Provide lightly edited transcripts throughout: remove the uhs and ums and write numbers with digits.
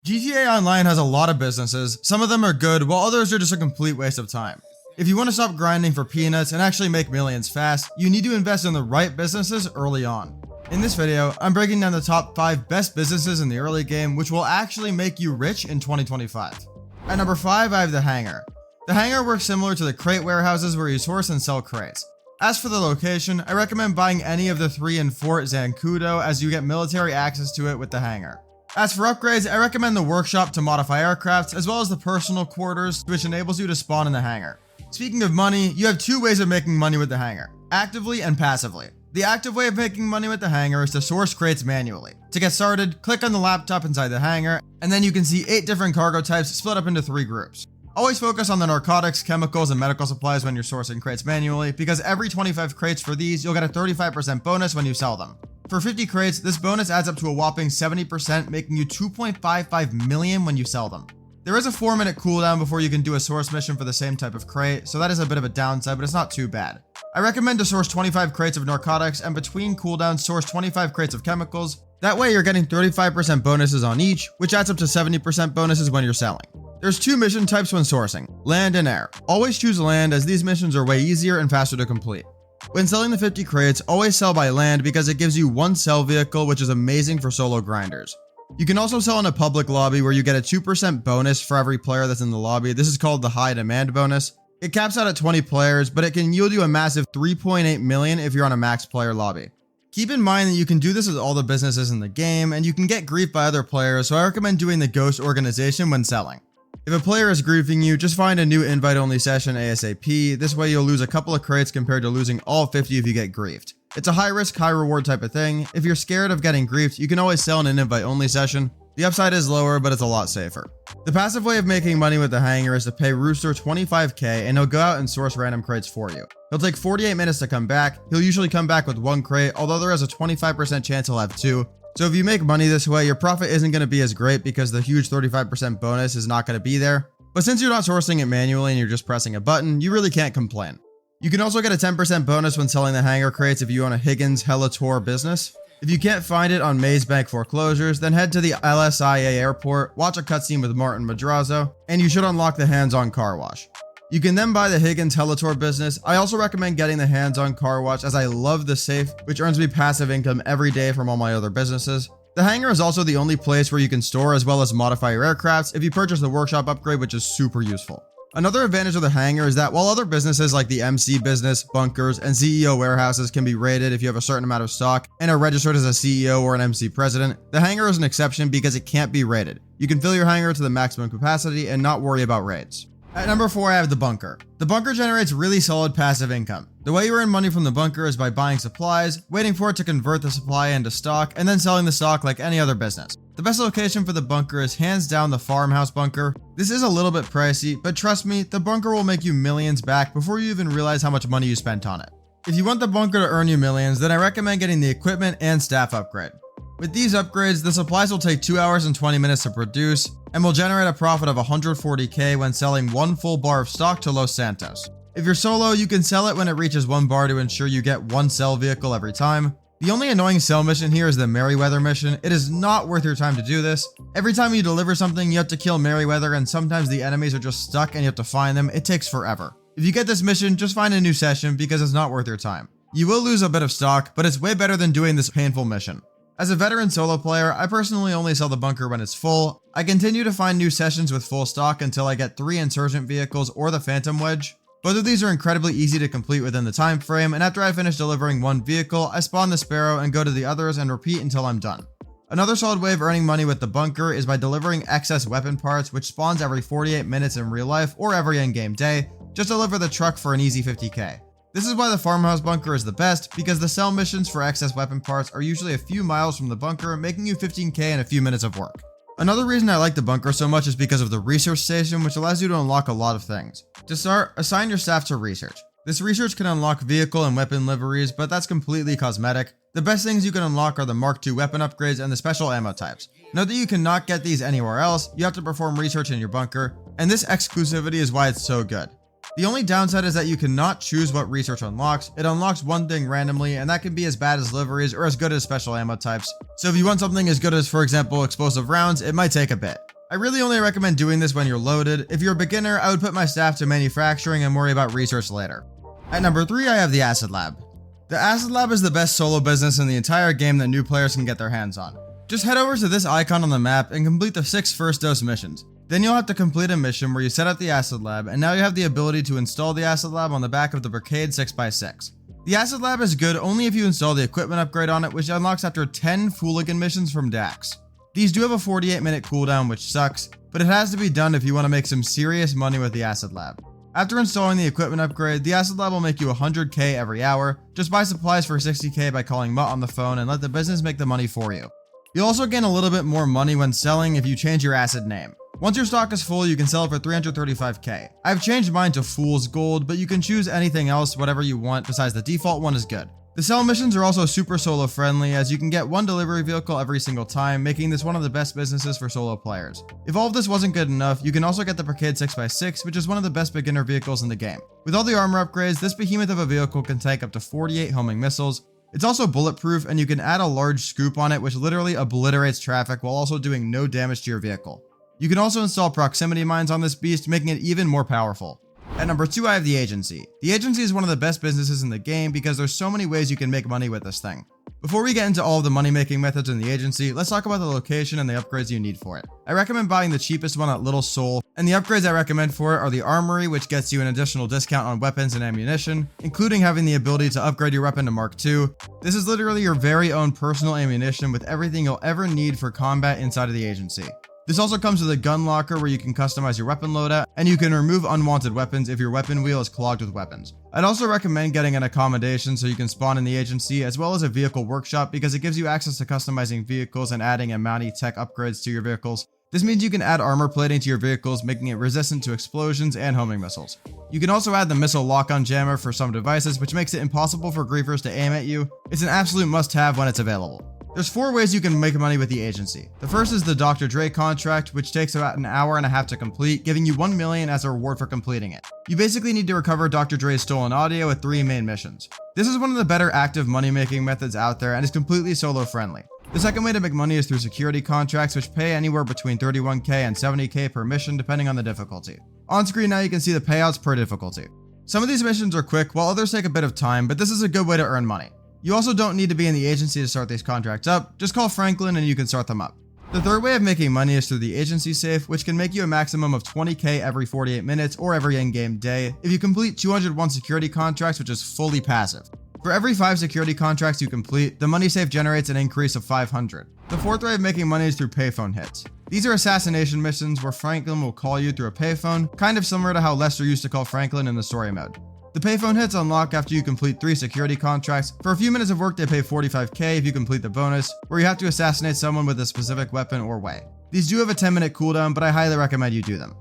GTA Online has a lot of businesses. Some of them are good, while others are just a complete waste of time. If you want to stop grinding for peanuts and actually make millions fast, you need to invest in the right businesses early on. In this video, I'm breaking down the top 5 best businesses in the early game which will actually make you rich in 2025. At number 5, I have the Hangar. The Hangar works similar to the crate warehouses where you source and sell crates. As for the location, I recommend buying any of the 3 in Fort Zancudo as you get military access to it with the Hangar. As for upgrades, I recommend the workshop to modify aircrafts as well as the personal quarters, which enables you to spawn in the Hangar. Speaking of money, you have 2 ways of making money with the Hangar, actively and passively. The active way of making money with the Hangar is to source crates manually. To get started, click on the laptop inside the Hangar, and then you can see 8 different cargo types split up into 3 groups. Always focus on the narcotics, chemicals, and medical supplies when you're sourcing crates manually, because every 25 crates for these, you'll get a 35% bonus when you sell them. For 50 crates, this bonus adds up to a whopping 70%, making you 2.55 million when you sell them. There is a 4-minute cooldown before you can do a source mission for the same type of crate, so that is a bit of a downside, but it's not too bad. I recommend to source 25 crates of narcotics, and between cooldowns, source 25 crates of chemicals. That way you're getting 35% bonuses on each, which adds up to 70% bonuses when you're selling. There's 2 mission types when sourcing, land and air. Always choose land as these missions are way easier and faster to complete. When selling the 50 crates, always sell by land because it gives you 1 sell vehicle, which is amazing for solo grinders. You can also sell in a public lobby where you get a 2% bonus for every player that's in the lobby. This is called the high demand bonus. It caps out at 20 players, but it can yield you a massive 3.8 million if you're on a max player lobby. Keep in mind that you can do this with all the businesses in the game, and you can get griefed by other players, so I recommend doing the ghost organization when selling. If a player is griefing you, just find a new invite-only session ASAP. This way you'll lose a couple of crates compared to losing all 50 if you get griefed. It's a high risk, high reward type of thing. If you're scared of getting griefed, you can always sell in an invite-only session. The upside is lower, but it's a lot safer. The passive way of making money with the Hangar is to pay Rooster 25k and he'll go out and source random crates for you. He'll take 48 minutes to come back. He'll usually come back with 1 crate, although there is a 25% chance he'll have 2. So if you make money this way, your profit isn't going to be as great because the huge 35% bonus is not going to be there. But since you're not sourcing it manually and you're just pressing a button, you really can't complain. You can also get a 10% bonus when selling the Hangar crates if you own a Higgins Helator business. If you can't find it on Maze Bank foreclosures, then head to the LSIA airport, watch a cutscene with Martin Madrazo, and you should unlock the hands-on car wash. You can then buy the Higgins Helator business. I also recommend getting the hands-on car wash as I love the safe, which earns me passive income every day from all my other businesses. The Hangar is also the only place where you can store as well as modify your aircrafts if you purchase the workshop upgrade, which is super useful. Another advantage of the Hangar is that while other businesses like the MC business, bunkers, and CEO warehouses can be raided if you have a certain amount of stock and are registered as a CEO or an MC president, the Hangar is an exception because it can't be raided. You can fill your Hangar to the maximum capacity and not worry about raids. At number 4, I have the bunker. The bunker generates really solid passive income. The way you earn money from the bunker is by buying supplies, waiting for it to convert the supply into stock, and then selling the stock like any other business. The best location for the bunker is hands down the farmhouse bunker. This is a little bit pricey, but trust me, the bunker will make you millions back before you even realize how much money you spent on it. If you want the bunker to earn you millions, then I recommend getting the equipment and staff upgrade. With these upgrades, the supplies will take 2 hours and 20 minutes to produce, and will generate a profit of 140k when selling 1 full bar of stock to Los Santos. If you're solo, you can sell it when it reaches 1 bar to ensure you get 1 sell vehicle every time. The only annoying sell mission here is the Merryweather mission. It is not worth your time to do this. Every time you deliver something, you have to kill Merryweather, and sometimes the enemies are just stuck and you have to find them. It takes forever. If you get this mission, just find a new session because it's not worth your time. You will lose a bit of stock, but it's way better than doing this painful mission. As a veteran solo player, I personally only sell the bunker when it's full. I continue to find new sessions with full stock until I get 3 insurgent vehicles or the Phantom Wedge. Both of these are incredibly easy to complete within the time frame, and after I finish delivering 1 vehicle, I spawn the Sparrow and go to the others and repeat until I'm done. Another solid way of earning money with the bunker is by delivering excess weapon parts, which spawns every 48 minutes in real life or every in-game day. Just deliver the truck for an easy 50k. This is why the farmhouse bunker is the best, because the sell missions for excess weapon parts are usually a few miles from the bunker, making you 15k in a few minutes of work. Another reason I like the bunker so much is because of the research station, which allows you to unlock a lot of things. To start, assign your staff to research. This research can unlock vehicle and weapon liveries, but that's completely cosmetic. The best things you can unlock are the Mark II weapon upgrades and the special ammo types. Note that you cannot get these anywhere else. You have to perform research in your bunker, and this exclusivity is why it's so good. The only downside is that you cannot choose what research unlocks. It unlocks one thing randomly, and that can be as bad as liveries or as good as special ammo types. So if you want something as good as, for example, explosive rounds, it might take a bit. I really only recommend doing this when you're loaded. If you're a beginner, I would put my staff to manufacturing and worry about research later. At number 3, I have the Acid Lab. The Acid Lab is the best solo business in the entire game that new players can get their hands on. Just head over to this icon on the map and complete the 6 first dose missions. Then you'll have to complete a mission where you set up the Acid Lab, and now you have the ability to install the Acid Lab on the back of the Brigade 6x6. The Acid Lab is good only if you install the equipment upgrade on it, which unlocks after 10 Fooligan missions from Dax. These do have a 48-minute cooldown, which sucks, but it has to be done if you want to make some serious money with the Acid Lab. After installing the equipment upgrade, the Acid Lab will make you 100k every hour. Just buy supplies for 60k by calling Mutt on the phone and let the business make the money for you. You'll also gain a little bit more money when selling if you change your acid name. Once your stock is full, you can sell it for 335k. I've changed mine to Fool's Gold, but you can choose anything else, whatever you want, besides the default one is good. The sell missions are also super solo friendly, as you can get one delivery vehicle every single time, making this one of the best businesses for solo players. If all of this wasn't good enough, you can also get the Brigade 6x6, which is one of the best beginner vehicles in the game. With all the armor upgrades, this behemoth of a vehicle can tank up to 48 homing missiles. It's also bulletproof, and you can add a large scoop on it, which literally obliterates traffic while also doing no damage to your vehicle. You can also install proximity mines on this beast, making it even more powerful. At number 2, I have the Agency. The Agency is one of the best businesses in the game because there's so many ways you can make money with this thing. Before we get into all of the money-making methods in the Agency, let's talk about the location and the upgrades you need for it. I recommend buying the cheapest one at Little Seoul, and the upgrades I recommend for it are the Armory, which gets you an additional discount on weapons and ammunition, including having the ability to upgrade your weapon to Mark II. This is literally your very own personal ammunition with everything you'll ever need for combat inside of the Agency. This also comes with a gun locker where you can customize your weapon loadout, and you can remove unwanted weapons if your weapon wheel is clogged with weapons. I'd also recommend getting an accommodation so you can spawn in the Agency, as well as a vehicle workshop because it gives you access to customizing vehicles and adding and mounting tech upgrades to your vehicles. This means you can add armor plating to your vehicles, making it resistant to explosions and homing missiles. You can also add the missile lock-on jammer for some devices, which makes it impossible for griefers to aim at you. It's an absolute must-have when it's available. There's 4 ways you can make money with the Agency. The first is the Dr. Dre contract, which takes about an hour and a half to complete, giving you 1 million as a reward for completing it. You basically need to recover Dr. Dre's stolen audio with 3 main missions. This is one of the better active money-making methods out there and is completely solo friendly. The second way to make money is through security contracts, which pay anywhere between 31k and 70k per mission depending on the difficulty. On screen now you can see the payouts per difficulty. Some of these missions are quick while others take a bit of time, but this is a good way to earn money. You also don't need to be in the Agency to start these contracts up, just call Franklin and you can start them up. The third way of making money is through the Agency safe, which can make you a maximum of 20k every 48 minutes or every in-game day if you complete 201 security contracts, which is fully passive. For every 5 security contracts you complete, the money safe generates an increase of 500. The fourth way of making money is through payphone hits. These are assassination missions where Franklin will call you through a payphone, kind of similar to how Lester used to call Franklin in the story mode. The payphone hits unlock after you complete 3 security contracts. For a few minutes of work, they pay 45k if you complete the bonus, where you have to assassinate someone with a specific weapon or way. These do have a 10-minute cooldown, but I highly recommend you do them.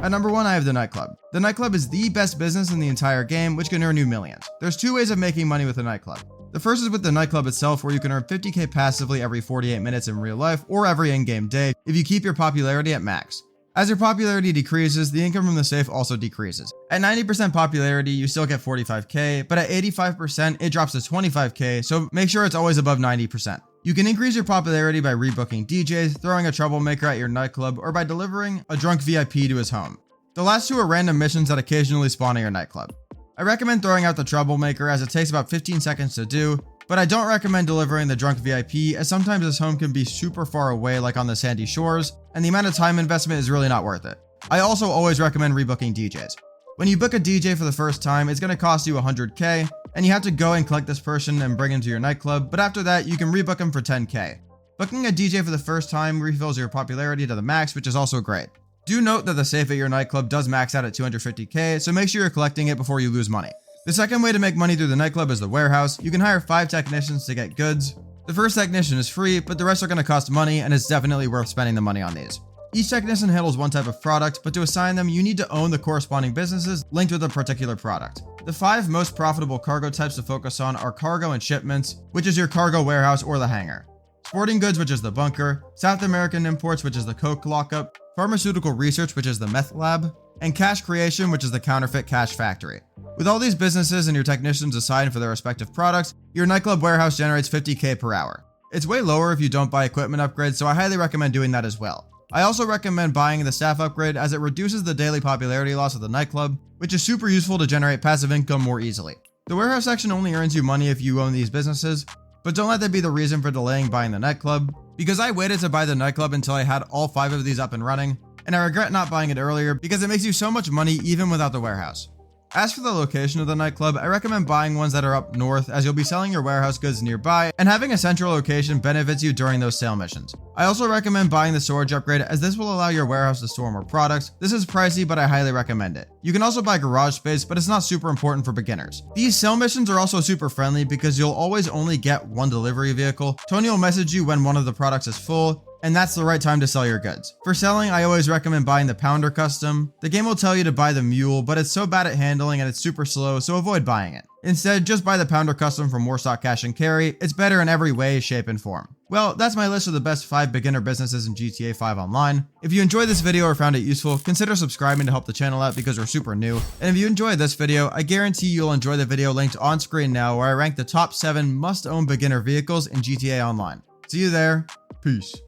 At number 1, I have the Nightclub. The Nightclub is the best business in the entire game, which can earn you millions. There's 2 ways of making money with the Nightclub. The first is with the Nightclub itself, where you can earn 50k passively every 48 minutes in real life or every in-game day if you keep your popularity at max. As your popularity decreases, the income from the safe also decreases. At 90% popularity, you still get 45k, but at 85%, it drops to 25k, so make sure it's always above 90%. You can increase your popularity by rebooking DJs, throwing a troublemaker at your nightclub, or by delivering a drunk VIP to his home. The last 2 are random missions that occasionally spawn at your nightclub. I recommend throwing out the troublemaker as it takes about 15 seconds to do, but I don't recommend delivering the drunk VIP as sometimes his home can be super far away like on the sandy shores, and the amount of time investment is really not worth it. I also always recommend rebooking DJs. When you book a DJ for the first time, it's going to cost you 100k, and you have to go and collect this person and bring him to your nightclub, but after that you can rebook him for 10k. Booking a DJ for the first time refills your popularity to the max, which is also great. Do note that the safe at your nightclub does max out at 250k, so make sure you're collecting it before you lose money. The second way to make money through the nightclub is the warehouse. You can hire 5 technicians to get goods. The first technician is free, but the rest are going to cost money, and it's definitely worth spending the money on these. Each technician handles one type of product, but to assign them, you need to own the corresponding businesses linked with a particular product. The 5 most profitable cargo types to focus on are cargo and shipments, which is your cargo warehouse or the hangar. Sporting goods, which is the bunker. South American imports, which is the coke lockup. Pharmaceutical research, which is the meth lab. And cash creation, which is the counterfeit cash factory. With all these businesses and your technicians assigned for their respective products, your nightclub warehouse generates 50k per hour. It's way lower if you don't buy equipment upgrades, so I highly recommend doing that as well. I also recommend buying the staff upgrade as it reduces the daily popularity loss of the nightclub, which is super useful to generate passive income more easily. The warehouse section only earns you money if you own these businesses, but don't let that be the reason for delaying buying the nightclub, because I waited to buy the nightclub until I had all 5 of these up and running, and I regret not buying it earlier because it makes you so much money even without the warehouse. As for the location of the nightclub, I recommend buying ones that are up north as you'll be selling your warehouse goods nearby, and having a central location benefits you during those sale missions. I also recommend buying the storage upgrade as this will allow your warehouse to store more products. This is pricey, but I highly recommend it. You can also buy garage space, but it's not super important for beginners. These sale missions are also super friendly because you'll always only get one delivery vehicle. Tony will message you when one of the products is full, and that's the right time to sell your goods. For selling, I always recommend buying the Pounder Custom. The game will tell you to buy the Mule, but it's so bad at handling and it's super slow, so avoid buying it. Instead, just buy the Pounder Custom from Warstock Cash and Carry. It's better in every way, shape, and form. Well, that's my list of the best 5 beginner businesses in GTA 5 Online. If you enjoyed this video or found it useful, consider subscribing to help the channel out because we're super new. And if you enjoyed this video, I guarantee you'll enjoy the video linked on screen now where I rank the top 7 must-own beginner vehicles in GTA Online. See you there. Peace.